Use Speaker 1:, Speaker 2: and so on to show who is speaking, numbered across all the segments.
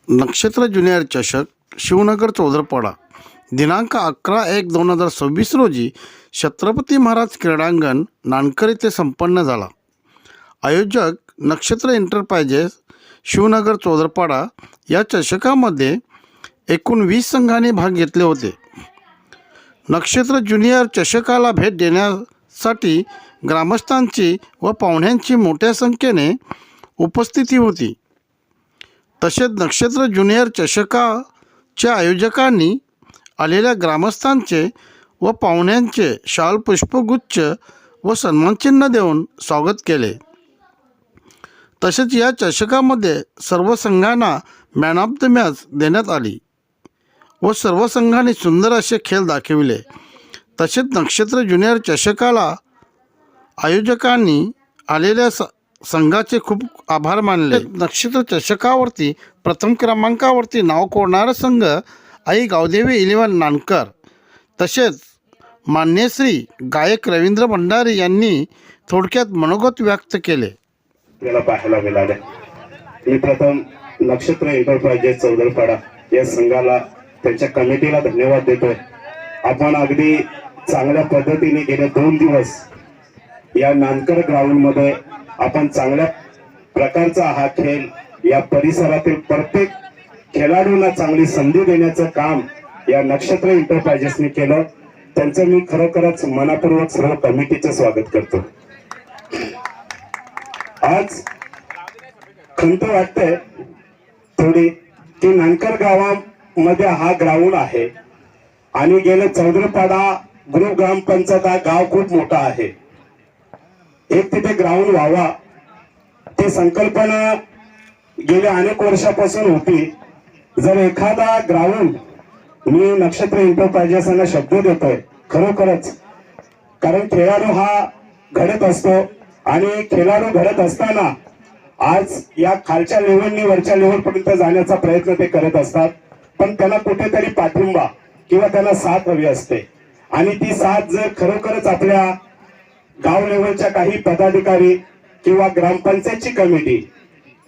Speaker 1: नक्षत्र ज्युनियर चषक शिवनगर चौदरपाडा दिनांक 11/1/2026 रोजी छत्रपती महाराज क्रीडांगण नानकर येथे संपन्न झाला। आयोजक नक्षत्र एंटरप्राइजेस शिवनगर चौदरपाडा या चषकामध्ये एकूण 20 संघांनी भाग घेतले होते। नक्षत्र ज्युनियर चषकाला भेट देण्यासाठी ग्रामस्थांची व पाहुण्यांची मोठ्या संख्येने उपस्थिती होती। तसेच नक्षत्र ज्युनियर चषकाच्या आयोजकांनी आलेल्या ग्रामस्थांचे व पाहुण्यांचे शाल पुष्पगुच्छ व सन्मानचिन्ह देऊन स्वागत केले। तसेच या चषकामध्ये सर्व संघांना मॅन ऑफ द मॅच देण्यात आली व सर्व संघांनी सुंदर असे खेळ दाखविले। तसेच नक्षत्र ज्युनियर चषकाला आयोजकांनी आलेल्या संघाचे खूप आभार मानले। नक्षत्र चषकावरती प्रथम क्रमांकावरती नाव कोरणारा संघ आई गावदेवी 11 नानकर। तसेच मान्यश्री गायक रवींद्र भंडारी यांनी थोडक्यात मनोगत व्यक्त केले।
Speaker 2: आपल्याला पाहायला मिळाले। मी प्रथम नक्षत्र एंटरप्राइजेस चौदरपाडा या संघाला त्यांच्या कमिटीला धन्यवाद देतोय। आपण अगदी चांगल्या पद्धतीने गेले 2 दिवस या नानकर ग्राउंड मध्ये आपण चांगल्या प्रकारचा हा खेळ या परिसरातील प्रत्येक खेळाडूंना चांगली संधी देण्याचं काम या नक्षत्र एंटरप्राइजेसने केलं। त्यांचं मी खरोखरच मनापूर्वक सर्व कमिटीचं स्वागत करतो। आज खंत वाटते थोडी की नानकर गावामध्ये हा ग्राउंड आहे आणि गेले चौदरपाडा ग्रुप ग्रामपंचायत हा गाव खूप मोठा आहे। एक तिथे ग्राउंड व्हावा ती संकल्पना गेल्या अनेक वर्षापासून होती। जर एखादा ग्राउंड मी नक्षत्र एंटरप्राइजेसना शब्द देतोय खरोखरच, कारण खेळाडू हा घडत असतो आणि खेळाडू घडत असताना आज या खालच्या लेव्हलनी वरच्या लेव्हल पर्यंत जाण्याचा प्रयत्न ते करत असतात, पण त्यांना कुठेतरी पाठिंबा किंवा त्यांना साथ हवी असते आणि ती साथ जर खरोखरच आपल्या गाव लेव्हलच्या काही पदाधिकारी किंवा ग्रामपंचायतची कमिटी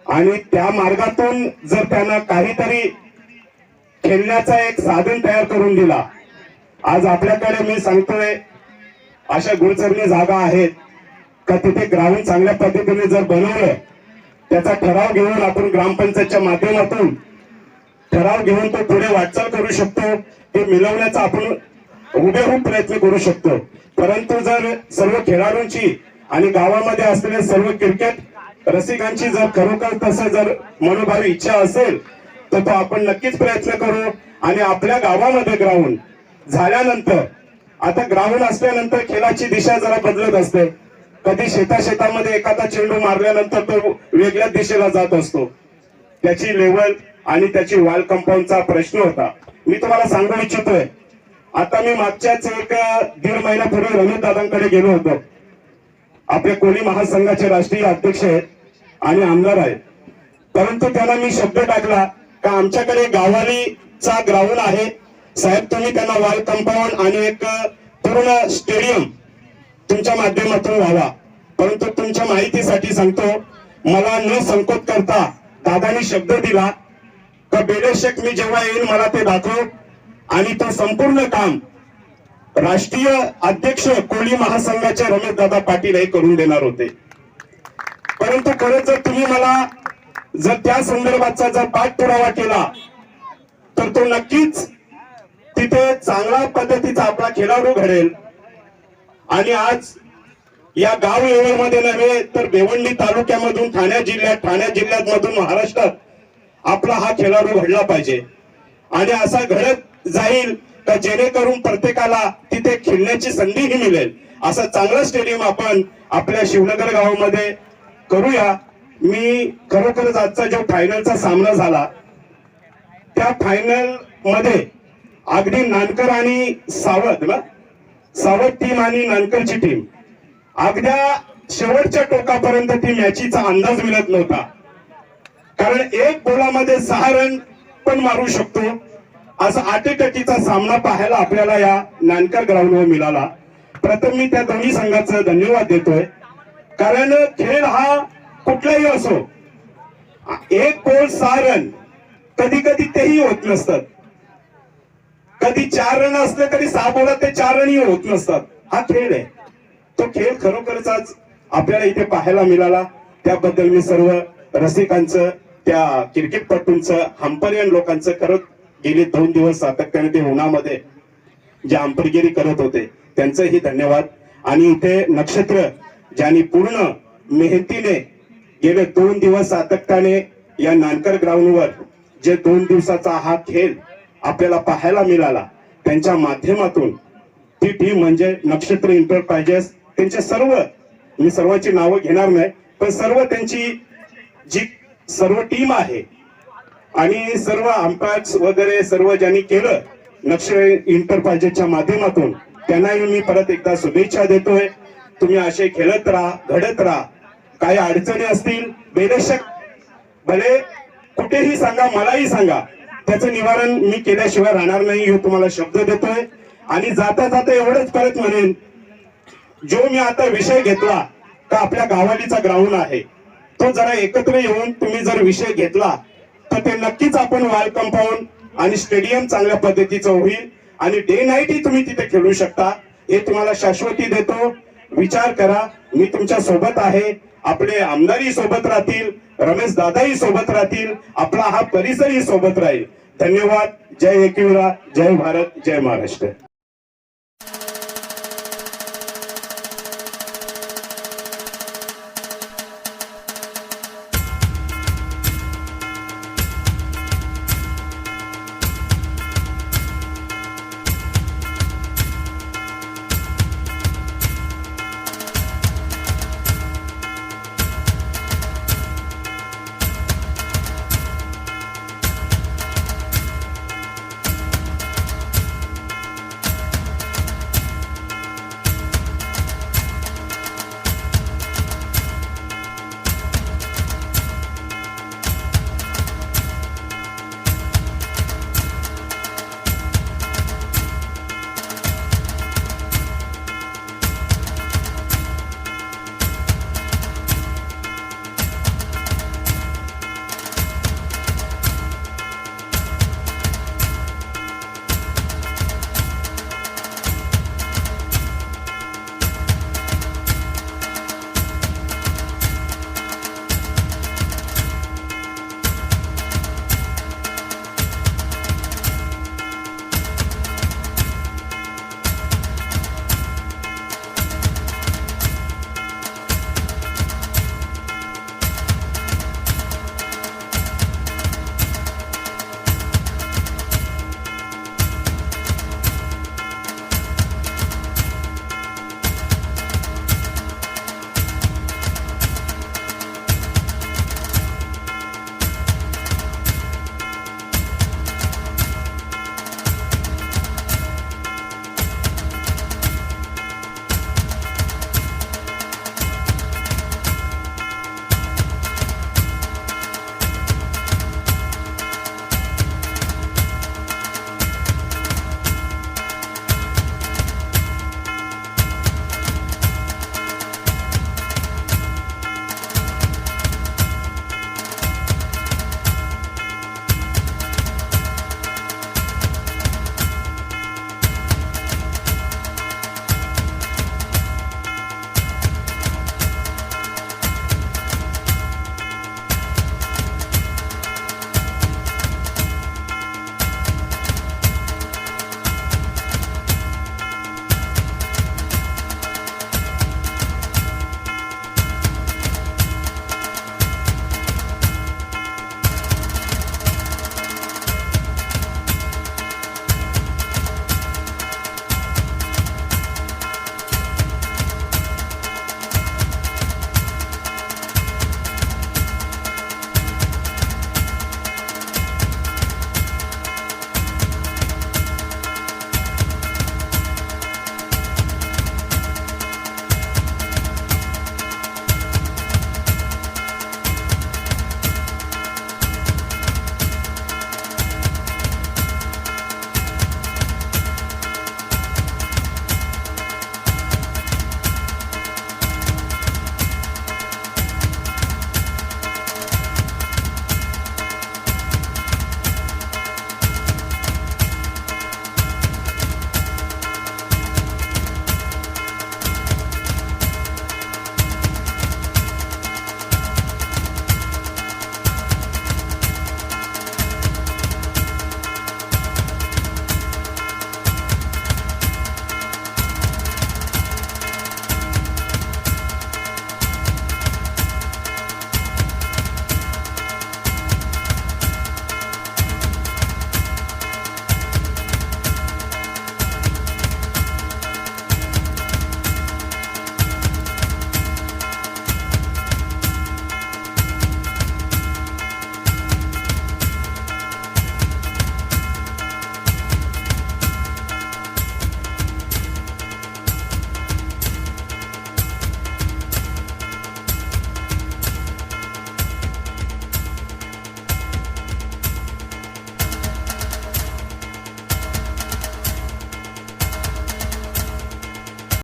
Speaker 2: आणि त्या मार्गातून जर त्यांना काहीतरी खेळण्याचा एक साधन तयार करून दिला। आज आपल्याकडे मी सांगतोय अशा गुळचरणी जागा आहेत का तिथे ग्राउंड चांगल्या पद्धतीने जर बनवलं, त्याचा ठराव घेऊन आपण ग्रामपंचायतच्या माध्यमातून ठराव घेऊन तो पुढे वाटचाल करू शकतो, ते मिळवण्याचा आपण उभेहून प्रयत्न करू शकतो। परंतु जर सर्व खेळाडूंची आणि गावामध्ये असलेल्या सर्व क्रिकेट रसिकांची जर खरोखर तसं जर मनोभावी इच्छा असेल तर तो आपण नक्कीच प्रयत्न करू आणि आपल्या गावामध्ये ग्राउंड झाल्यानंतर, आता ग्राउंड असल्यानंतर खेळाची दिशा जरा बदलत असते। कधी शेतामध्ये एखादा चेंडू मारल्यानंतर तो वेगळ्या दिशेला जात असतो। त्याची लेवल आणि त्याची वॉल कंपाऊंडचा प्रश्न होता। मी तुम्हाला सांगू इच्छितोय, आता मी मागच्याच 1-1.5 महिन्यापूर्वी रमेश दादांकडे गेलो होतो। आपले कोली महासंघाचे राष्ट्रीय अध्यक्ष आहेत आणि आमदार आहेत, परंतु त्यांना मी शब्द टाकला का आमच्याकडे गावालीचा ग्राउंड आहे साहेब, तुम्ही त्यांना वॉल कंपाऊंड आणि एक पूर्ण स्टेडियम तुमच्या माध्यमातून व्हावा। परंतु तुमच्या माहितीसाठी सांगतो, मला न संकोच करता दादानी शब्द दिला का बेलेशक मी जेव्हा येईल मला ते दाखव आणि तो संपूर्ण काम राष्ट्रीय अध्यक्ष कोली महासंघाचे रमेश दादा पाटील हे करून देणार होते। परंतु खरंच जर तुम्ही मला जर त्या संदर्भाचा जर पाठपुरावा केला तर तो नक्कीच तिथे चांगल्या पद्धतीचा आपला खेळाडू घडेल आणि आज या गाव लेवलमध्ये नव्हे तर भिवंडी तालुक्यामधून ठाणे जिल्ह्यात मधून महाराष्ट्रात आपला हा खेळाडू घडला पाहिजे आणि असा घडत जाईल का जेणेकरून प्रत्येकाला तिथे खेळण्याची संधीही मिळेल। असं चांगलं स्टेडियम आपण आपल्या शिवनगर गावामध्ये करूया। मी खरोखरच आजचा जो फायनलचा सामना झाला त्या फायनल मध्ये अगदी नानकर आणि सावध टीम आणि नानकरची टीम अगद्या शेवटच्या टोकापर्यंत ती मॅचीचा अंदाज मिळत नव्हता, कारण एक गोलामध्ये 6 रन पण मारू शकतो असा आटेटकीचा सामना पाहायला आपल्याला या नानकर ग्राउंडवर मिळाला। प्रथम मी त्या दोन्ही संघाचं धन्यवाद देतोय, कारण खेळ हा कुठलाही असो, 1 गोल 6 रन कधी कधी तेही होत नसतात. कधी 4 रन असले तरी 6 बॉलात ते 4 रनही होत नसतात. हा खेळ आहे. तो खेळ खरोखरच आज आपल्याला इथे पाहायला मिळाला. त्याबद्दल मी सर्व रसिकांचं, त्या क्रिकेटपटूंचं, हंपरियन लोकांचं खरंच गेले 2 दिवस सातत्याने ते उन्हामध्ये जे अंपरगिरी करत होते त्यांचंही धन्यवाद. आणि इथे नक्षत्र ज्यांनी पूर्ण मेहनतीने गेले 2 दिवस सातत्याने या नानकर ग्राउंडवर जे 2 दिवसाचा हा खेळ आपल्याला पाहायला मिळाला, त्यांच्या माध्यमातून ती टीम म्हणजे नक्षत्र एंटरप्राइजेस, त्यांचे सर्व, मी सर्वांची नावं घेणार नाही, पण सर्व त्यांची जी सर्व टीम आहे आणि सर्व अंपायर्स वगैरे सर्व ज्यांनी केलं नक्षत्र एंटरप्राइजेसच्या माध्यमातून, त्यांनाही मी परत एकदा शुभेच्छा देतोय. तुम्ही असे खेळत राहा, घडत राहा. काही अडचणी असतील बेशक भले कुठेही सांगा, मलाही सांगा, त्याचं निवारण मी केल्याशिवाय राहणार नाही, हे तुम्हाला शब्द देतोय. आणि जाता जाता एवढंच परत म्हणेन, जो मी आता विषय घेतला का आपल्या गावालीचा ग्राउंड आहे, तो जरा एकत्र येऊन तुम्ही जर विषय घेतला तर ते नक्कीच आपण वॉल कंपाऊंड आणि स्टेडियम चांगल्या पद्धतीचं होईल आणि डे नाईटही तुम्ही तिथे खेळू शकता. हे तुम्हाला शाश्वती देतो. विचार करा, मी तुमच्या सोबत आहे. आपले आमदारही सोबत राहतील, रमेश दादाही सोबत राहतील, आपला हा परिसरही सोबत राहील. धन्यवाद. जय एकविरा, जय भारत, जय महाराष्ट्र.